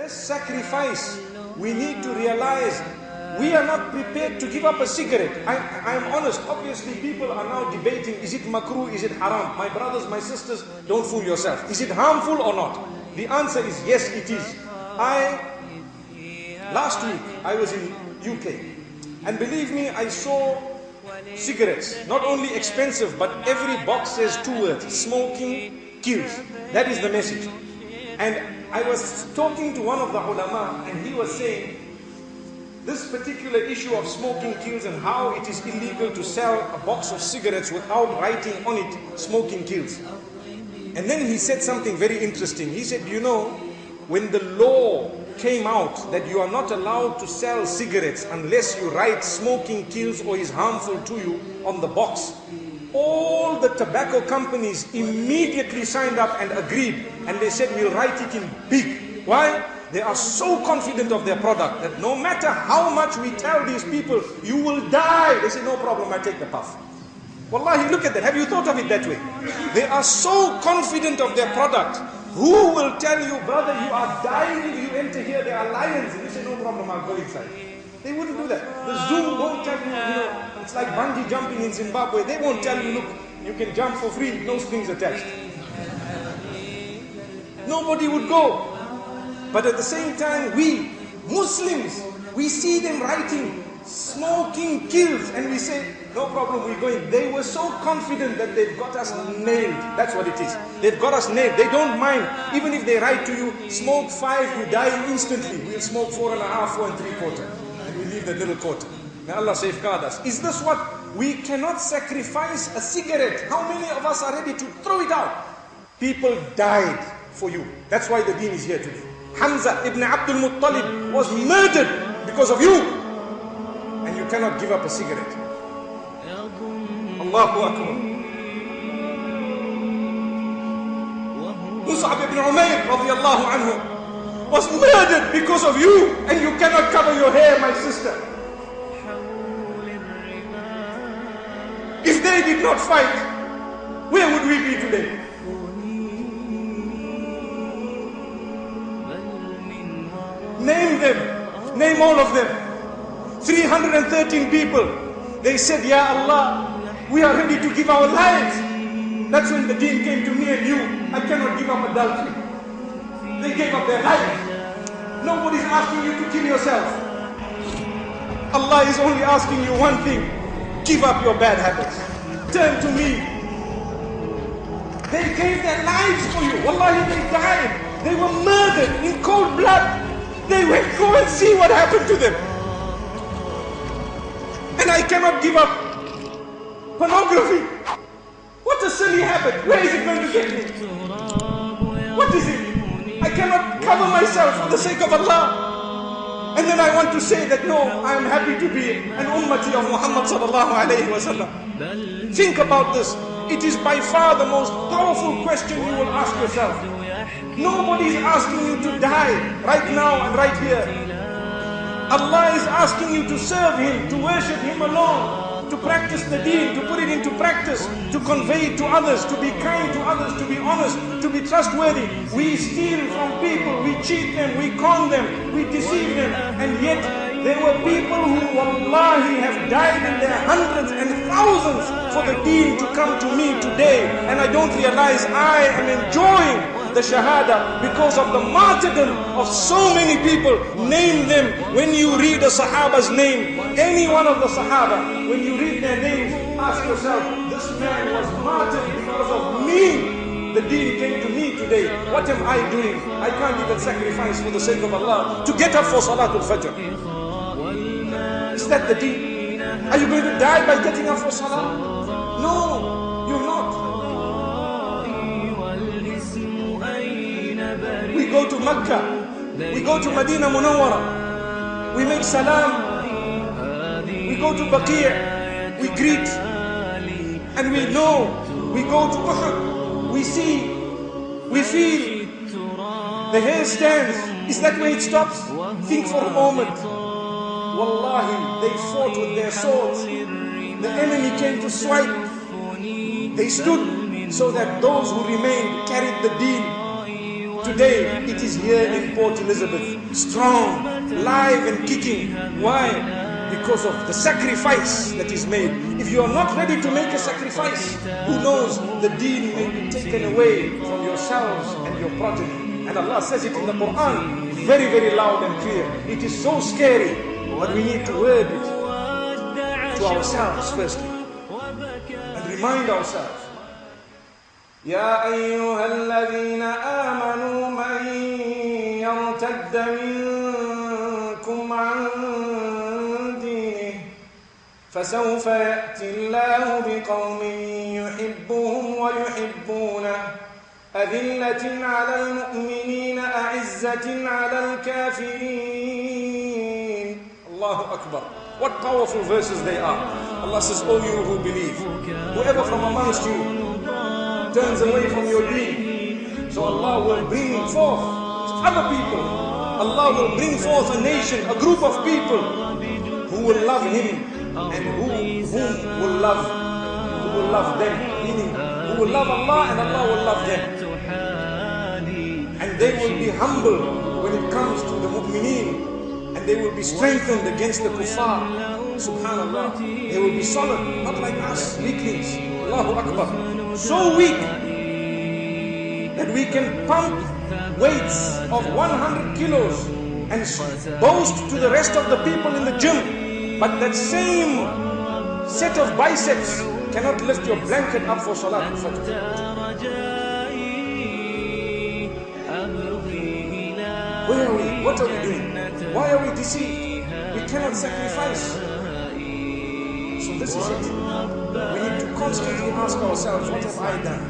this sacrifice, we need to realize we are not prepared to give up a cigarette. I am honest. Obviously, people are now debating, is it makruh, is it haram? My brothers, my sisters, don't fool yourself. Is it harmful or not? The answer is yes, it is. Last week, I was in UK. And believe me, I saw cigarettes, not only expensive, but every box says 2 words: smoking kills. That is the message. And I was talking to one of the ulama, and he was saying, this particular issue of smoking kills and how it is illegal to sell a box of cigarettes without writing on it, smoking kills. And then he said something very interesting. He said, you know, when the law came out that you are not allowed to sell cigarettes unless you write smoking kills or is harmful to you on the box, all the tobacco companies immediately signed up and agreed, and they said we'll write it in big. Why? They are so confident of their product that no matter how much we tell these people, you will die, they say no problem, I take the puff. Wallahi, look at that. Have you thought of it that way? They are so confident of their product. Who will tell you, brother, you are dying if you enter here, there are lions, and you say no problem, I'll go inside? They wouldn't do that. The zoo won't tell you, it's like bungee jumping in Zimbabwe. They won't tell you, look, you can jump for free, no strings attached. Nobody would go. But at the same time, we, Muslims, we see them writing, smoking kills, and we say, no problem, we're going. They were so confident that they've got us nailed. That's what it is. They've got us nailed. They don't mind. Even if they write to you, smoke 5, you die instantly. We'll smoke 4.5, 4 3/4. And we leave the little quarter. May Allah safeguard us. Is this what? We cannot sacrifice a cigarette. How many of us are ready to throw it out? People died for you. That's why the deen is here today. Hamza ibn Abdul Muttalib was murdered because of you. And you cannot give up a cigarette. Allahu Akbar. Mus'ab ibn Umayr radiyallahu anhu was murdered because of you. And you cannot cover your hair, my sister. If they did not fight, where would we be today? Name them. Name all of them. 313 people. They said, Ya Allah, we are ready to give our lives. That's when the deen came to me and you. I cannot give up adultery. They gave up their lives. Nobody's asking you to kill yourself. Allah is only asking you one thing. Give up your bad habits. Turn to me. They gave their lives for you. Wallahi, they died. They were murdered in cold blood. They went, go and see what happened to them. And I cannot give up pornography. What a silly habit. Where is it going to get me? What is it? I cannot cover myself for the sake of Allah. And then I want to say that no, I am happy to be an ummati of Muhammad sallallahu alayhi wa sallam. Think about this. It is by far the most powerful question you will ask yourself. Nobody is asking you to die right now and right here. Allah is asking you to serve Him, to worship Him alone, to practice the deen, to put it into practice, to convey it to others, to be kind to others, to be honest, to be trustworthy. We steal from people, we cheat them, we con them, we deceive them, and yet there were people who wallahi have died in their hundreds and thousands for the deen to come to me today, and I don't realize I am enjoying the shahada because of the martyrdom of so many people. Name them. When you read a sahaba's name, any one of the sahaba, when you read their names, ask yourself, this man was martyred because of me. The deen came to me today. What am I doing? I can't even sacrifice for the sake of Allah to get up for Salatul Fajr. Is that the deen? Are you going to die by getting up for Salah? No, you're not. We go to Mecca, we go to Medina Munawwara, we make salam, we go to Baqi', we greet, and we know, we go to Uhud, we see, we feel, the hair stands. Is that where it stops? Think for a moment. Wallahi, they fought with their swords. The enemy came to swipe. They stood so that those who remained carried the deen Today, it is here in Port Elizabeth, strong, live and kicking. Why? Because of the sacrifice that is made. If you are not ready to make a sacrifice, who knows, the deen may be taken away from yourselves and your progeny. And Allah says it in the Quran, very, very loud and clear. It is so scary, but we need to word it to ourselves firstly, and remind ourselves. يا أيها الذين آمنوا من يرتد منكم عن دينه فسوف يأتي الله بقوم يحبهم ويحبونه أذلة على المؤمنين أعزة على الكافرين. الله أكبر. What powerful verses they are. Allah says, "O you who believe, whoever from amongst you turns away from your deen, so Allah will bring forth other people. Allah will bring forth a nation, a group of people who will love Him and who will love them, meaning who will love Allah and Allah will love them. And they will be humble when it comes to the mu'mineen, and they will be strengthened against the kuffar. Subhanallah. They will be solid, not like us, weaklings. Allahu Akbar. So weak that we can pump weights of 100 kilos and boast to the rest of the people in the gym, but that same set of biceps cannot lift your blanket up for Salat al-Fajr. Where are we? What are we doing? Why are we deceived? We cannot sacrifice. So this is it. We need to constantly ask ourselves, what have I done?